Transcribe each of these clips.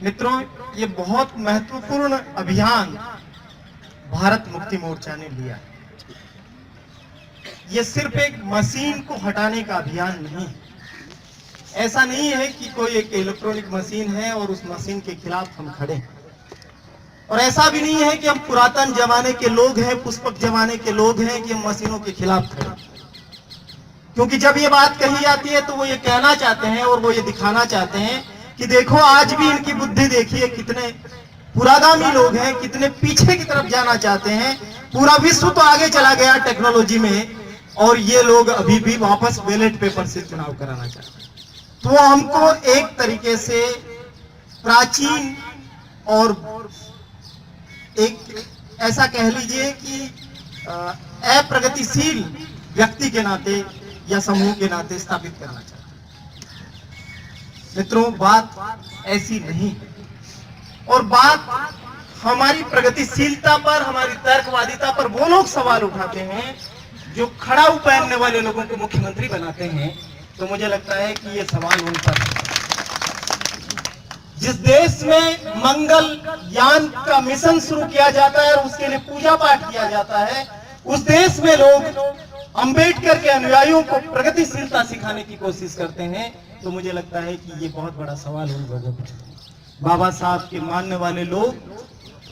मित्रों, ये बहुत महत्वपूर्ण अभियान भारत मुक्ति मोर्चा ने लिया है। ये सिर्फ एक मशीन को हटाने का अभियान नहीं है। ऐसा नहीं है कि कोई एक इलेक्ट्रॉनिक मशीन है और उस मशीन के खिलाफ हम खड़े हैं, और ऐसा भी नहीं है कि हम पुरातन जमाने के लोग हैं, पुष्पक जमाने के लोग हैं कि हम मशीनों के खिलाफ खड़े हैं। क्योंकि जब ये बात कही जाती है तो वो ये कहना चाहते हैं और वो ये दिखाना चाहते हैं कि देखो आज भी इनकी बुद्धि देखिए, कितने पुरागामी लोग हैं, कितने पीछे की तरफ जाना चाहते हैं। पूरा विश्व तो आगे चला गया टेक्नोलॉजी में, और ये लोग अभी भी वापस बैलेट पेपर से चुनाव कराना चाहते हैं। तो हमको एक तरीके से प्राचीन और एक ऐसा कह लीजिए कि अप्रगतिशील व्यक्ति के नाते या समूह के नाते स्थापित करना चाहते हैं। मित्रों, बात ऐसी नहीं है, और बात हमारी प्रगतिशीलता पर, हमारी तर्कवादिता पर वो लोग सवाल उठाते हैं जो खड़ाऊ पहनने वाले लोगों को मुख्यमंत्री बनाते हैं। तो मुझे लगता है कि ये सवाल उन पर है। जिस देश में मंगल यान का मिशन शुरू किया जाता है और उसके लिए पूजा पाठ किया जाता है, उस देश में लोग अंबेडकर के अनुयायियों को प्रगतिशीलता सिखाने की कोशिश करते हैं। तो मुझे लगता है कि ये बहुत बड़ा सवाल उन लोगों को, बाबा साहब के मानने वाले लोग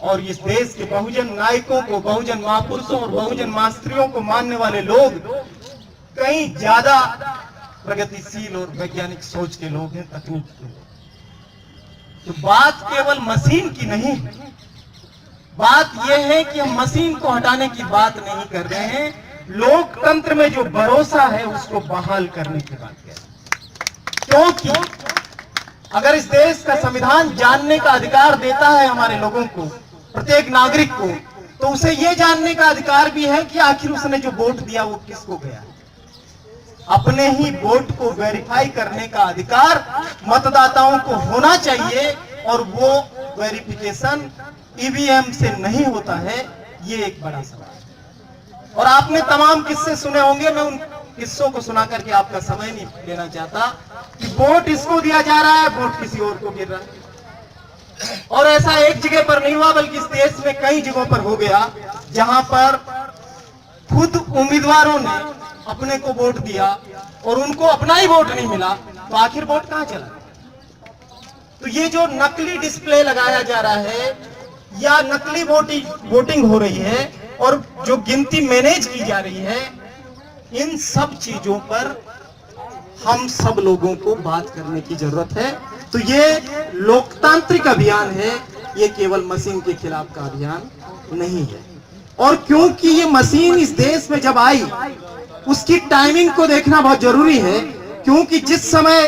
और इस देश के बहुजन नायकों को, बहुजन महापुरुषों और बहुजन महास्त्रियों को मानने वाले लोग कहीं ज्यादा प्रगतिशील और वैज्ञानिक सोच के लोग हैं, तकनीक के लोग। तो बात केवल मशीन की नहीं है, बात यह है कि हम मशीन को हटाने की बात नहीं कर रहे हैं, लोकतंत्र में जो भरोसा है उसको बहाल करने की बात कर रहे हैं। क्योंकि अगर इस देश का संविधान जानने का अधिकार देता है हमारे लोगों को, प्रत्येक नागरिक को, तो उसे यह जानने का अधिकार भी है कि आखिर उसने जो वोट दिया वो किसको गया। अपने ही वोट को वेरीफाई करने का अधिकार मतदाताओं को होना चाहिए, और वो वेरिफिकेशन ईवीएम से नहीं होता है। ये एक बड़ा सवाल है। और आपने तमाम किस्से सुने होंगे, मैं उन किस्सों को सुना करके आपका समय नहीं लेना चाहता कि वोट इसको दिया जा रहा है, वोट किसी और को गिर रहा है। और ऐसा एक जगह पर नहीं हुआ, बल्कि इस देश में कई जगहों पर हो गया, जहां पर खुद उम्मीदवारों ने अपने को वोट दिया और उनको अपना ही वोट नहीं मिला। तो आखिर वोट कहां चला? तो ये जो नकली डिस्प्ले लगाया जा रहा है या नकली वोटिंग हो रही है और जो गिनती मैनेज की जा रही है, इन सब चीजों पर हम सब लोगों को बात करने की जरूरत है। तो ये लोकतांत्रिक अभियान है, ये केवल मशीन के खिलाफ का अभियान नहीं है। और क्योंकि ये मशीन इस देश में जब आई, उसकी टाइमिंग को देखना बहुत जरूरी है। क्योंकि जिस समय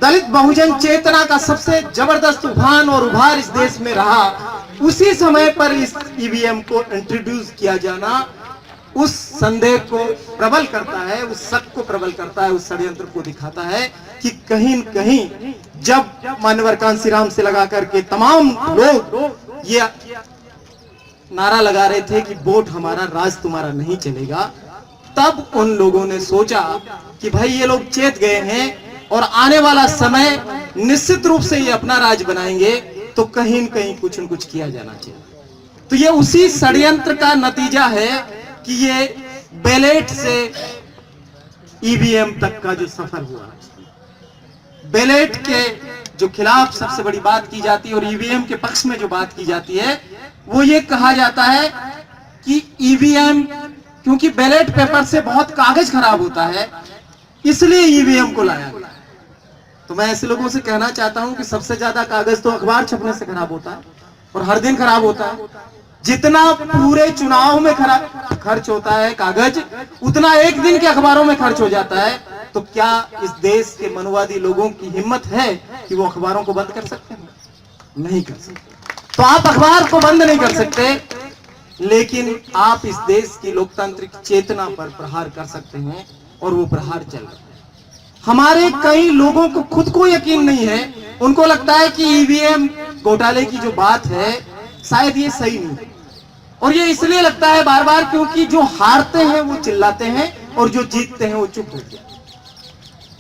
दलित बहुजन चेतना का सबसे जबरदस्त उफान और उभार इस देश में रहा, उसी समय पर इस ईवीएम को इंट्रोड्यूस किया जाना उस संदेह को प्रबल करता है, उस शक को प्रबल करता है, उस षड्यंत्र को दिखाता है कि कहीं न कहीं जब मान्यवर कांशीराम से लगा करके तमाम लोग ये नारा लगा रहे थे कि वोट हमारा, राज तुम्हारा नहीं चलेगा, तब उन लोगों ने सोचा कि भाई ये लोग चेत गए हैं और आने वाला समय निश्चित रूप से ये अपना राज बनाएंगे, तो कहीं न कहीं कुछ न कुछ किया जाना चाहिए। तो ये उसी षड्यंत्र का नतीजा है कि ये बैलेट से ईवीएम तक का जो सफर हुआ, बैलेट के जो खिलाफ सबसे बड़ी बात की जाती है और ईवीएम के पक्ष में जो बात की जाती है, वो ये कहा जाता है कि ईवीएम, क्योंकि बैलेट पेपर से बहुत कागज खराब होता है, इसलिए ईवीएम को लाया गया। तो मैं ऐसे लोगों से कहना चाहता हूं कि सबसे ज्यादा कागज तो अखबार छपने से खराब होता है, और हर दिन खराब होता है। जितना पूरे चुनाव में खर्च होता है कागज, उतना एक दिन के अखबारों में खर्च हो जाता है। तो क्या इस देश के मनुवादी लोगों की हिम्मत है कि वो अखबारों को बंद कर सकते हैं? नहीं कर सकते। तो आप अखबार को बंद नहीं कर सकते, लेकिन आप इस देश की लोकतांत्रिक चेतना पर प्रहार कर सकते हैं, और वो प्रहार चल रहा है। हमारे कई लोगों को खुद को यकीन नहीं है, उनको लगता है कि ईवीएम घोटाले की जो बात है शायद ये सही नहीं है। और ये इसलिए लगता है बार बार क्योंकि जो हारते हैं वो चिल्लाते हैं और जो जीतते हैं वो चुप हो जाते हैं।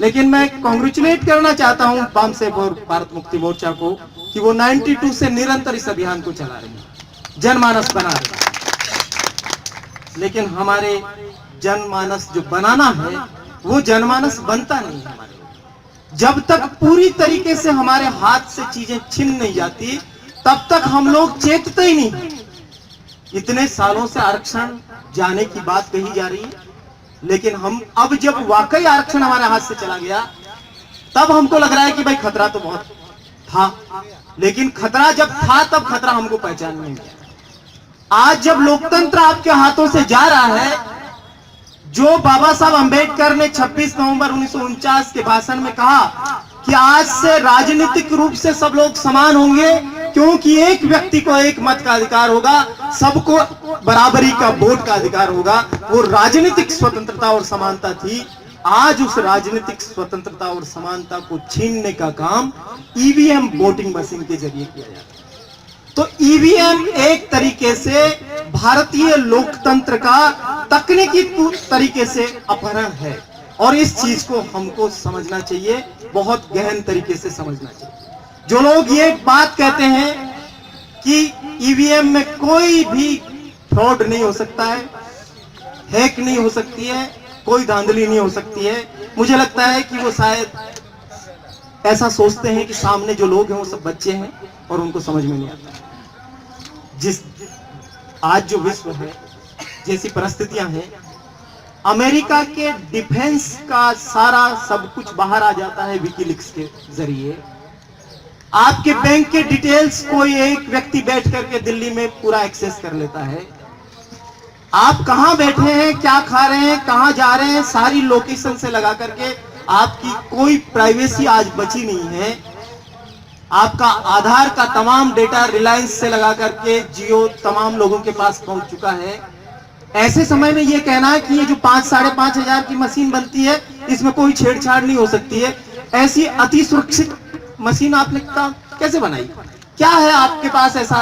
लेकिन मैं कांग्रेचुलेट करना चाहता हूं बामसेफ और भारत मुक्ति मोर्चा को कि वो 92 से निरंतर इस अभियान को चला रही है, जनमानस बना रही है। लेकिन हमारे जनमानस जो बनाना है वो जनमानस बनता नहीं है हमारे। जब तक पूरी तरीके से हमारे हाथ से चीजें छिन नहीं जाती तब तक हम लोग चेतते ही नहीं। इतने सालों से आरक्षण जाने की बात कही जा रही है, लेकिन हम अब जब वाकई आरक्षण हमारे हाथ से चला गया तब हमको लग रहा है कि भाई खतरा तो बहुत था, लेकिन खतरा जब था तब खतरा हमको पहचान नहीं गया। आज जब लोकतंत्र आपके हाथों से जा रहा है, जो बाबा साहब अंबेडकर ने 26 नवंबर 1949 के भाषण में कहा कि आज से राजनीतिक रूप से सब लोग समान होंगे, क्योंकि एक व्यक्ति को एक मत का अधिकार होगा, सबको बराबरी का वोट का अधिकार होगा, वो राजनीतिक स्वतंत्रता और समानता थी। आज उस राजनीतिक स्वतंत्रता और समानता को छीनने का काम ईवीएम वोटिंग मशीन के जरिए किया जाता है। तो ईवीएम एक तरीके से भारतीय लोकतंत्र का तकनीकी तरीके से अपहरण है, और इस चीज को हमको समझना चाहिए, बहुत गहन तरीके से समझना चाहिए। जो लोग ये बात कहते हैं कि ईवीएम में कोई भी फ्रॉड नहीं हो सकता है, हैक नहीं हो सकती है, कोई धांधली नहीं हो सकती है, मुझे लगता है कि वो शायद ऐसा सोचते हैं कि सामने जो लोग हैं वो सब बच्चे हैं और उनको समझ में नहीं आता। जिस आज जो विश्व है, जैसी परिस्थितियां हैं, अमेरिका के डिफेंस का सारा सब कुछ बाहर आ जाता है विकीलीक्स के जरिए। आपके बैंक के डिटेल्स कोई एक व्यक्ति बैठ करके दिल्ली में पूरा एक्सेस कर लेता है। आप कहां बैठे हैं, क्या खा रहे हैं, कहां जा रहे हैं, सारी लोकेशन से लगा करके आपकी कोई प्राइवेसी आज बची नहीं है। आपका आधार का तमाम डेटा रिलायंस से लगा करके जियो तमाम लोगों के पास पहुंच चुका है। ऐसे समय में यह कहना है कि ये जो 5-5.5 हजार की मशीन बनती है इसमें कोई छेड़छाड़ नहीं हो सकती है, ऐसी अति सुरक्षित मशीन आपने कैसे बनाई? क्या है आपके पास ऐसा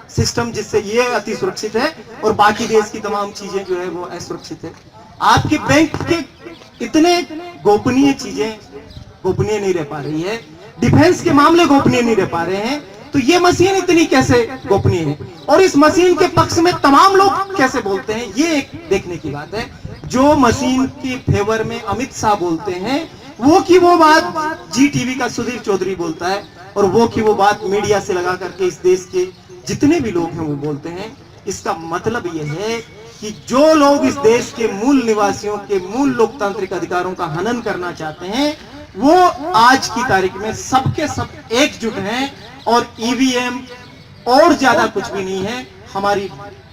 सिस्टम जिससे ये अति सुरक्षित है और बाकी देश की तमाम चीजें जो है वो असुरक्षित है? आपके बैंक के इतने गोपनीय चीजें गोपनीय नहीं रह पा रही है, डिफेंस के मामले गोपनीय नहीं रह पा रहे हैं, तो ये मशीन इतनी कैसे गोपनीय है? और इस मशीन के पक्ष में तमाम लोग कैसे बोलते हैं, ये एक देखने की बात है। जो मशीन के फेवर में अमित शाह बोलते हैं, वो की वो बात जी टीवी का सुधीर चौधरी बोलता है, और वो की वो बात मीडिया से लगा करके इस देश के जितने भी लोग हैं वो बोलते हैं। इसका मतलब यह है कि जो लोग इस देश के मूल निवासियों के मूल लोकतांत्रिक अधिकारों का हनन करना चाहते हैं, वो आज की तारीख में सबके सब एकजुट हैं, और ईवीएम और ज्यादा कुछ भी नहीं है। हमारी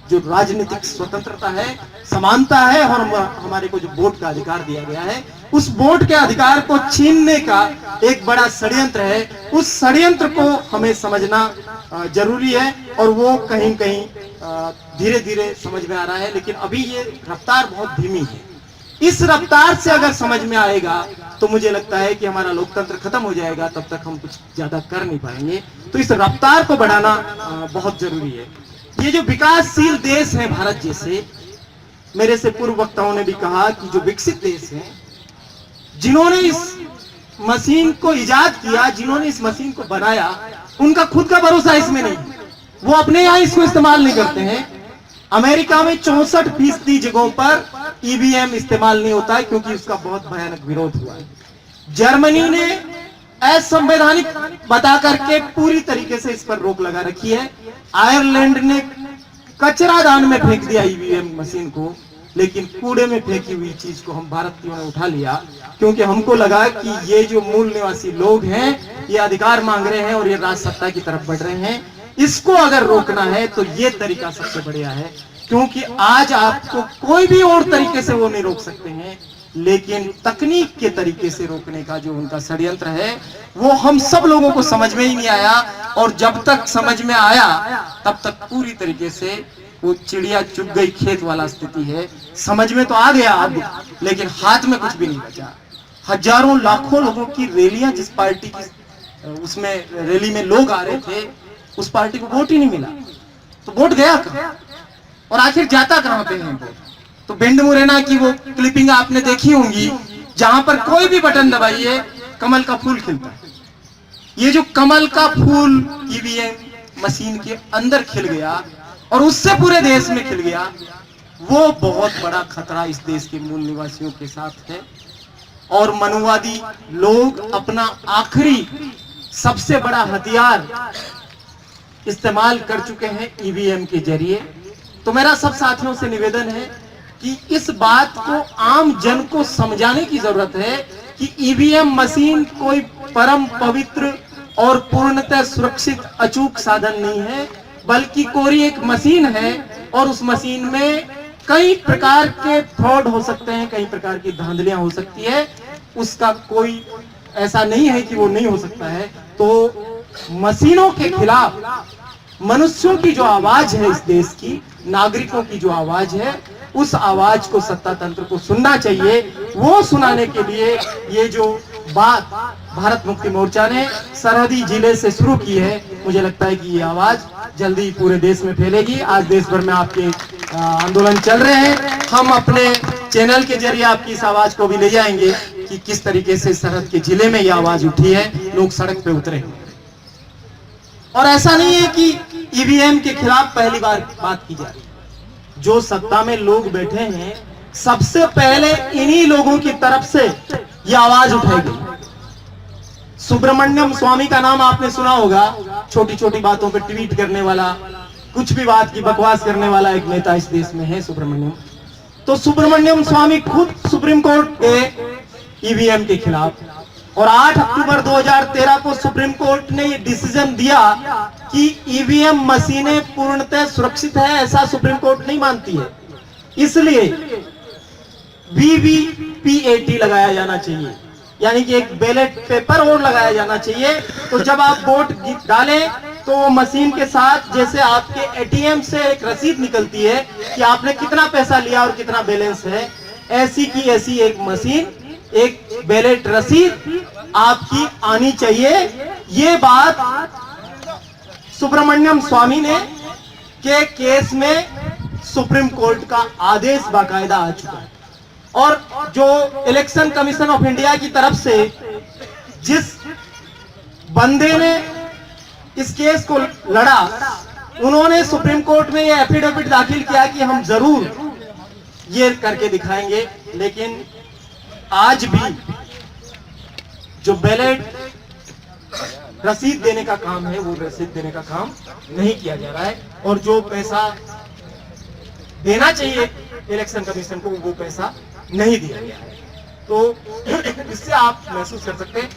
जो राजनीतिक स्वतंत्रता है, समानता है, और हमारे को जो वोट का अधिकार दिया गया है, उस वोट के अधिकार को छीनने का एक बड़ा षड्यंत्र है। उस षड्यंत्र को हमें समझना जरूरी है, और वो कहीं कहीं धीरे धीरे समझ में आ रहा है, लेकिन अभी ये रफ्तार बहुत धीमी है। इस रफ्तार से अगर समझ में आएगा तो मुझे लगता है कि हमारा लोकतंत्र खत्म हो जाएगा, तब तक हम कुछ ज्यादा कर नहीं पाएंगे। तो इस रफ्तार को बढ़ाना बहुत जरूरी है। ये जो विकासशील देश है भारत जैसे, मेरे से पूर्व वक्ताओं ने भी कहा कि जो विकसित देश हैं, जिन्होंने इस मशीन को इजाद किया, जिन्होंने इस मशीन को बनाया, उनका खुद का भरोसा इसमें नहीं, वो अपने यहाँ इसको इस्तेमाल नहीं करते हैं। अमेरिका में 64% जगहों पर ईवीएम इस्तेमाल नहीं होता है, क्योंकि उसका बहुत भयानक विरोध हुआ है। जर्मनी ने असंवैधानिक बता करके पूरी तरीके से इस पर रोक लगा रखी है। आयरलैंड ने कचरादान में फेंक दिया ईवीएम मशीन को, लेकिन कूड़े में फेंकी हुई चीज को हम भारतीयों ने उठा लिया, क्योंकि हमको लगा कि ये जो मूल निवासी लोग हैं ये अधिकार मांग रहे हैं और ये राज सत्ता की तरफ बढ़ रहे हैं। इसको अगर रोकना है तो ये तरीका सबसे बढ़िया है, क्योंकि आज आपको कोई भी और तरीके से वो नहीं रोक सकते हैं, लेकिन तकनीक के तरीके से रोकने का जो उनका षड्यंत्र है वो हम सब लोगों को समझ में ही नहीं आया। और जब तक समझ में आया तब तक पूरी तरीके से वो चिड़िया चुग गई खेत वाला स्थिति है। समझ में तो आ गया अब, लेकिन हाथ में कुछ भी नहीं बचा। हजारों लाखों लोगों की रैलियां, जिस पार्टी की उसमें रैली में लोग आ रहे थे, उस पार्टी को वोट ही नहीं मिला, तो वोट गया कहां? और आखिर जाता कहां पे है वोट? तो भिंड मुरैना की वो क्लिपिंग आपने देखी होंगी, जहां पर कोई भी बटन दबाइए कमल का फूल खिलता है। ये जो कमल का फूल ईवीएम मशीन के अंदर खिल गया और उससे पूरे देश में खिल गया, वो बहुत बड़ा खतरा इस देश के मूल निवासियों के साथ है। और मनुवादी लोग अपना आखिरी सबसे बड़ा हथियार इस्तेमाल कर चुके हैं ईवीएम के जरिए। तो मेरा सब साथियों से निवेदन है कि इस बात को आम जन को समझाने की जरूरत है कि ईवीएम मशीन कोई परम पवित्र और पूर्णतः सुरक्षित अचूक साधन नहीं है, बल्कि कोई एक मशीन है और उस मशीन में कई प्रकार के फ्रॉड हो सकते हैं, कई प्रकार की धांधलियां हो सकती है। उसका कोई ऐसा नहीं है कि वो नहीं हो सकता है। तो मशीनों के खिलाफ मनुष्यों की जो आवाज है, इस देश की नागरिकों की जो आवाज है, उस आवाज को सत्ता तंत्र को सुनना चाहिए। वो सुनाने के लिए ये जो बात भारत मुक्ति मोर्चा ने सरहदी जिले से शुरू की है, मुझे लगता है कि ये आवाज जल्दी पूरे देश में फैलेगी। आज देश भर में आपके आंदोलन चल रहे हैं, हम अपने चैनल के जरिए आपकी इस आवाज को भी ले जाएंगे कि किस तरीके से सरहद के जिले में ये आवाज उठी है, लोग सड़क पे उतरे। और ऐसा नहीं है कि ईवीएम के खिलाफ पहली बार बात की जा रही है। जो सत्ता में लोग बैठे हैं, सबसे पहले इन्हीं लोगों की तरफ से ये आवाज उठाई गई। सुब्रमण्यम स्वामी का नाम आपने सुना होगा, छोटी छोटी बातों पर ट्वीट करने वाला, कुछ भी बात की बकवास करने वाला एक नेता इस देश में है सुब्रमण्यम। तो सुब्रमण्यम स्वामी खुद सुप्रीम कोर्ट के ईवीएम के खिलाफ, और 8 अक्टूबर 2013 को सुप्रीम कोर्ट ने ये डिसीजन दिया कि ईवीएम मशीनें पूर्णतः सुरक्षित है, ऐसा सुप्रीम कोर्ट नहीं मानती है। इसलिए वीवीपीएटी लगाया जाना चाहिए, यानी कि एक बैलेट पेपर और लगाया जाना चाहिए। तो जब आप वोट डालें तो वो मशीन के साथ, जैसे आपके एटीएम से एक रसीद निकलती है कि आपने कितना पैसा लिया और कितना बैलेंस है, ऐसी की ऐसी एक मशीन, एक बैलेट रसीद आपकी आनी चाहिए। ये बात सुब्रमण्यम स्वामी ने के केस में सुप्रीम कोर्ट का आदेश बाकायदा आ चुका है। और जो इलेक्शन कमीशन ऑफ इंडिया की तरफ से जिस बंदे ने इस केस को लड़ा, उन्होंने सुप्रीम कोर्ट में ये एफिडेविट दाखिल किया कि हम जरूर ये करके दिखाएंगे। लेकिन आज भी जो बैलेट रसीद देने का काम है, वो रसीद देने का काम नहीं किया जा रहा है, और जो पैसा देना चाहिए इलेक्शन कमीशन को, वो पैसा नहीं दिया गया है। तो इससे आप महसूस कर सकते हैं।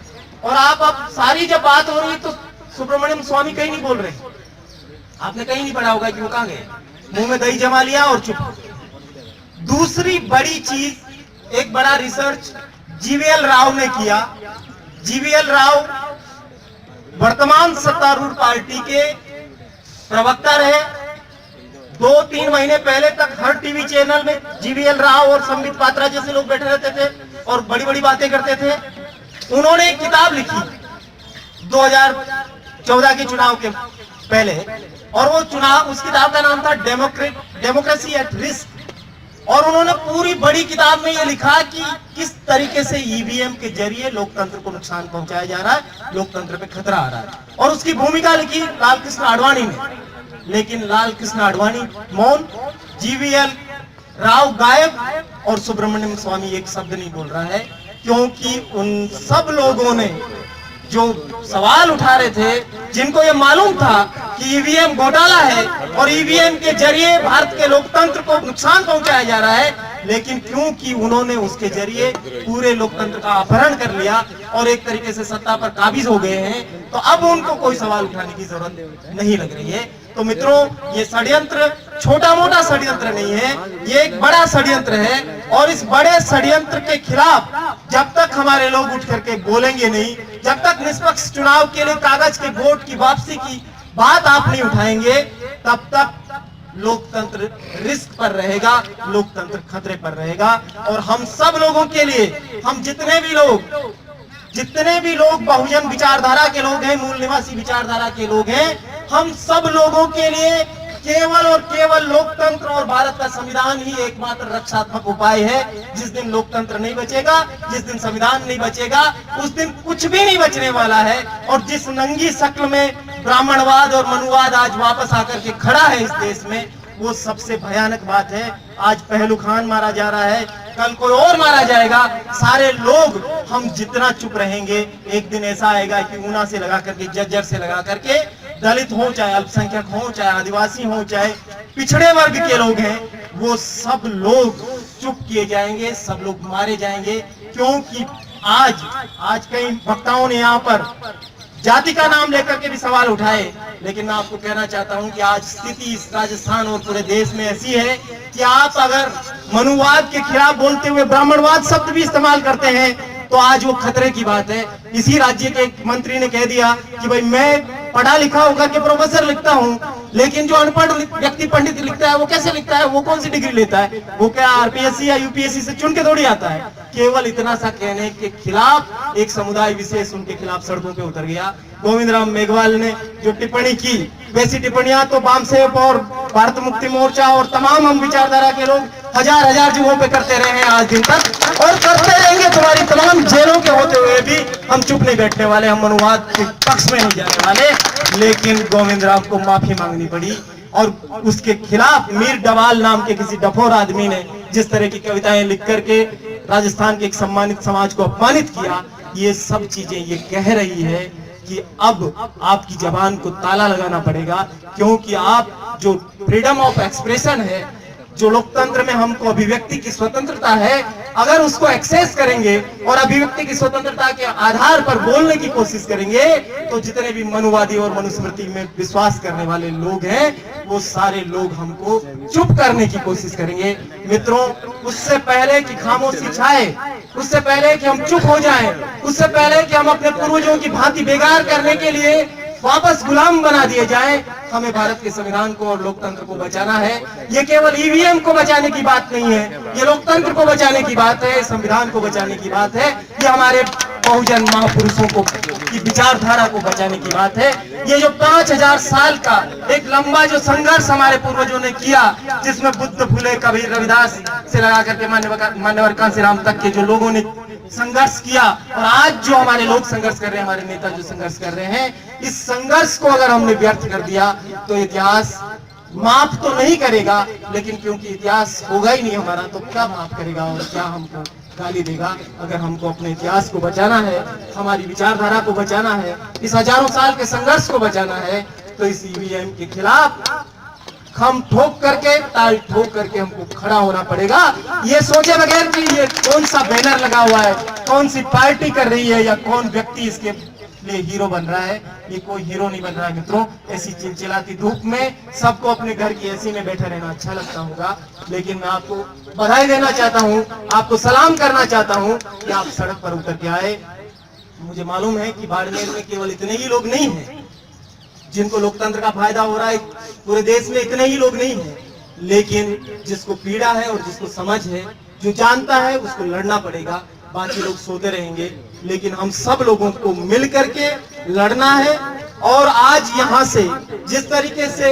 और आप अब सारी जब बात हो रही है तो सुब्रमण्यम स्वामी कहीं नहीं बोल रहे, आपने कहीं नहीं पढ़ा होगा कि वो कहां गए, मुंह में दही जमा लिया और चुप। दूसरी बड़ी चीज, एक बड़ा रिसर्च जीवीएल राव ने किया। जीवीएल राव वर्तमान सत्तारूढ़ पार्टी के प्रवक्ता रहे। 2-3 महीने पहले तक हर टीवी चैनल में जीवीएल राव और संबित पात्रा जैसे लोग बैठे रहते थे और बड़ी बड़ी बातें करते थे। उन्होंने एक किताब लिखी 2014 के चुनाव के पहले, और वो चुनाव, उस किताब का नाम था डेमोक्रेसी एट रिस्क। और उन्होंने पूरी बड़ी किताब में ये लिखा कि किस तरीके से ईवीएम के जरिए लोकतंत्र को नुकसान पहुंचाया जा रहा है, लोकतंत्र पे खतरा आ रहा है। और उसकी भूमिका लिखी लाल कृष्ण आडवाणी ने। लेकिन लाल कृष्ण आडवाणी मौन, जीवीएल राव गायब, और सुब्रमण्यम स्वामी एक शब्द नहीं बोल रहा है, क्योंकि उन सब लोगों ने जो सवाल उठा रहे थे, जिनको ये मालूम था कि ईवीएम घोटाला है और ईवीएम के जरिए भारत के लोकतंत्र को नुकसान पहुंचाया जा रहा है, लेकिन क्योंकि उन्होंने उसके जरिए पूरे लोकतंत्र का अपहरण कर लिया और एक तरीके से सत्ता पर काबिज हो गए हैं, तो अब उनको कोई सवाल उठाने की जरूरत नहीं लग रही है। तो मित्रों, ये षड्यंत्र छोटा मोटा षड्यंत्र नहीं है, ये एक बड़ा षड्यंत्र है। और इस बड़े षड्यंत्र के खिलाफ जब तक हमारे लोग उठ करके बोलेंगे नहीं, जब तक निष्पक्ष चुनाव के लिए कागज के वोट की वापसी की बात आप नहीं उठाएंगे, तब तक लोकतंत्र रिस्क पर रहेगा, लोकतंत्र खतरे पर रहेगा। और हम सब लोगों के लिए, हम जितने भी लोग बहुजन विचारधारा के लोग हैं, मूल निवासी विचारधारा के लोग हैं, हम सब लोगों के लिए केवल और केवल लोकतंत्र और भारत का संविधान ही एकमात्र रक्षात्मक उपाय है। जिस दिन लोकतंत्र नहीं बचेगा, जिस दिन संविधान नहीं बचेगा, उस दिन कुछ भी नहीं बचने वाला है। और जिस नंगी शक्ल में ब्राह्मणवाद और मनुवाद आज वापस आकर के खड़ा है इस देश में, वो सबसे भयानक बात है। आज पहलू खान मारा जा रहा है, कल कोई और मारा जाएगा। सारे लोग हम जितना चुप रहेंगे, एक दिन ऐसा आएगा कि ऊना से लगा करके, जज्जर से लगा करके, दलित हो चाहे अल्पसंख्यक हो चाहे आदिवासी हो चाहे पिछड़े वर्ग के लोग हैं, वो सब लोग चुप किए जाएंगे, सब लोग मारे जाएंगे। क्योंकि आज कई वक्ताओं ने यहाँ पर जाति का नाम लेकर के भी सवाल उठाए, लेकिन मैं आपको कहना चाहता हूं कि आज स्थिति इस राजस्थान और पूरे देश में ऐसी है कि आप अगर मनुवाद के खिलाफ बोलते हुए ब्राह्मणवाद शब्द भी इस्तेमाल करते हैं तो आज वो खतरे की बात है। इसी राज्य के एक मंत्री ने कह दिया कि भाई मैं पढ़ा लिखा होकर के प्रोफेसर लिखता हूं, लेकिन जो अनपढ़ व्यक्ति पंडित लिखता है वो कैसे लिखता है, वो कौन सी डिग्री लेता है, वो क्या आरपीएससी या यूपीएससी से चुन के थोड़ी आता है। केवल इतना सा कहने के खिलाफ एक समुदाय विशेष उनके खिलाफ सड़कों पे उतर गया। गोविंद राम मेघवाल ने जो टिप्पणी की, वैसी टिप्पणियां तो वामसेप और भारत मुक्ति मोर्चा और तमाम हम विचारधारा के लोग हजार हजार जगहों पे करते रहे हैं आज दिन तक, और करते रहेंगे। तुम्हारी तमाम जेलों के होते हुए भी हम चुप नहीं बैठने वाले, हम मनुवाद के पक्ष में नहीं जाने वाले। लेकिन गोविंद राम को माफी मांगनी पड़ी और उसके खिलाफ मीर डवाल नाम के किसी डफोर आदमी ने जिस तरह की कविताएं लिख करके राजस्थान के एक सम्मानित समाज को अपमानित किया, ये सब चीजें ये कह रही है कि अब आपकी जबान को ताला लगाना पड़ेगा। क्योंकि आप जो फ्रीडम ऑफ एक्सप्रेशन है, जो लोकतंत्र में हमको अभिव्यक्ति की स्वतंत्रता है, अगर उसको एक्सेस करेंगे और अभिव्यक्ति की स्वतंत्रता के आधार पर बोलने की कोशिश करेंगे तो जितने भी मनुवादी और मनुस्मृति में विश्वास करने वाले लोग हैं वो सारे लोग हमको चुप करने की कोशिश करेंगे। मित्रों, उससे पहले कि खामोशी छाए, उससे पहले कि हम चुप हो जाएं, उससे पहले कि हम अपने पूर्वजों की भांति बेगार करने के लिए वापस गुलाम बना दिए जाएं, हमें भारत के संविधान को और लोकतंत्र को बचाना है। ये केवल ईवीएम को बचाने की बात नहीं है, ये लोकतंत्र को बचाने की बात है, संविधान को बचाने की बात है, ये हमारे बहुजन महापुरुषों को की विचारधारा को बचाने की बात है। ये जो 5000 साल का एक लंबा जो संघर्ष हमारे पूर्वजों ने किया, जिसमें बुद्ध, फुले, कबीर, रविदास से लगा करके मान्यवर कांसीराम तक के जो लोगों ने संघर्ष किया, और आज जो हमारे लोग संघर्ष कर रहे हैं, हमारे नेता जो संघर्ष कर रहे हैं, इस संघर्ष को अगर हमने व्यर्थ कर दिया तो इतिहास माफ तो नहीं करेगा, लेकिन क्योंकि इतिहास होगा ही नहीं हमारा, तो क्या माफ करेगा और क्या हमको गाली देगा। अगर हमको अपने इतिहास को बचाना है, हमारी विचारधारा को बचाना है, इस हजारों साल के संघर्ष को बचाना है, तो इस ईवीएम के खिलाफ हम ठोक करके, ताल ठोक करके हमको खड़ा होना पड़ेगा। ये सोचे बगैर कि ये कौन सा बैनर लगा हुआ है, कौन सी पार्टी कर रही है या कौन व्यक्ति इसके लिए हीरो बन रहा है, ये कोई हीरो नहीं बन रहा है। मित्रों, ऐसी चिलचिलाती धूप में सबको अपने घर की एसी में बैठा रहना अच्छा लगता होगा, लेकिन मैं आपको बधाई देना चाहता हूँ, आपको सलाम करना चाहता हूँ कि आप सड़क पर उतर के आए। मुझे मालूम है कि बाड़मेर में केवल इतने ही लोग नहीं हैं जिनको लोकतंत्र का फायदा हो रहा है, पूरे देश में इतने ही लोग नहीं हैं, लेकिन जिसको पीड़ा है और जिसको समझ है, जो जानता है, उसको लड़ना पड़ेगा। बाकी लोग सोते रहेंगे, लेकिन हम सब लोगों को मिल करके लड़ना है। और आज यहाँ से जिस तरीके से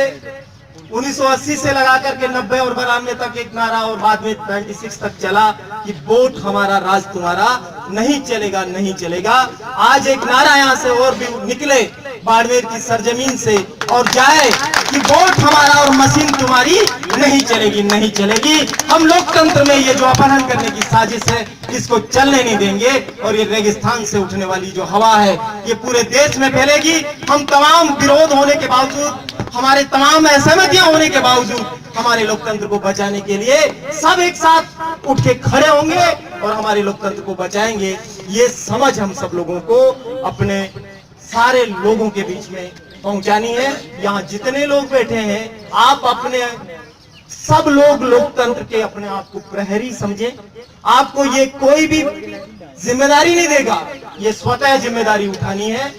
1980 से लगा करके 90 और 92 तक एक नारा और बाद में 96 तक चला कि वोट हमारा राज तुम्हारा, नहीं चलेगा, नहीं चलेगा। आज एक नारा यहाँ से और भी निकले बाड़मेर की सरजमीन से और जाए कि वोट हमारा और मशीन तुम्हारी नहीं चलेगी, नहीं चलेगी। हम लोकतंत्र में ये जो अपहरण करने की साजिश है, इसको चलने नहीं देंगे। और ये रेगिस्तान से उठने वाली जो हवा है, ये पूरे देश में फैलेगी। हम तमाम विरोध होने के बावजूद, हमारे तमाम असहमतियां होने के बावजूद, हमारे लोकतंत्र को बचाने के लिए सब एक साथ उठ के खड़े होंगे और हमारे लोकतंत्र को बचाएंगे। ये समझ हम सब लोगों को अपने सारे लोगों के बीच में पहुंचानी है। यहाँ जितने लोग बैठे हैं, आप अपने सब लोग लोकतंत्र के अपने आप को प्रहरी समझें। आपको ये कोई भी जिम्मेदारी नहीं देगा, ये स्वतः जिम्मेदारी उठानी है।